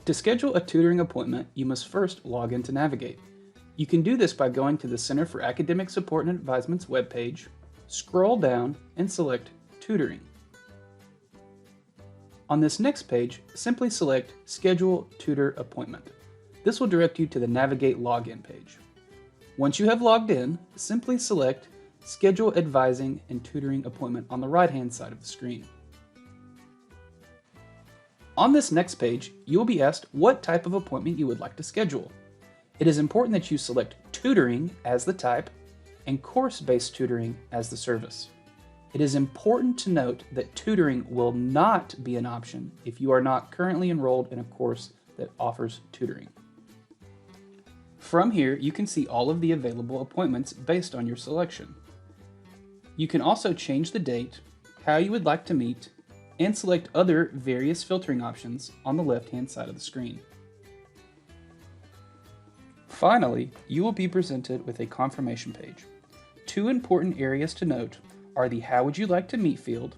To schedule a tutoring appointment, you must first log into Navigate. You can do this by going to the Center for Academic Support and Advisement's webpage, scroll down, and select Tutoring. On this next page, simply select Schedule Tutor Appointment. This will direct you to the Navigate login page. Once you have logged in, simply select Schedule Advising and Tutoring Appointment on the right-hand side of the screen. On this next page, you will be asked what type of appointment you would like to schedule. It is important that you select tutoring as the type and course-based tutoring as the service. It is important to note that tutoring will not be an option if you are not currently enrolled in a course that offers tutoring. From here, you can see all of the available appointments based on your selection. You can also change the date, how you would like to meet, and select other various filtering options on the left-hand side of the screen. Finally, you will be presented with a confirmation page. Two important areas to note are the How would you like to meet field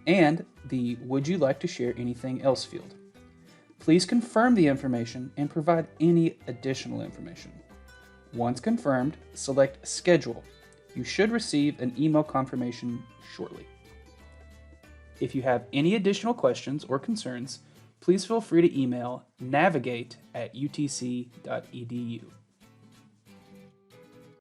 and the Would you like to share anything else field. Please confirm the information and provide any additional information. Once confirmed, select Schedule. You should receive an email confirmation shortly. If you have any additional questions or concerns, please feel free to email navigate@utc.edu.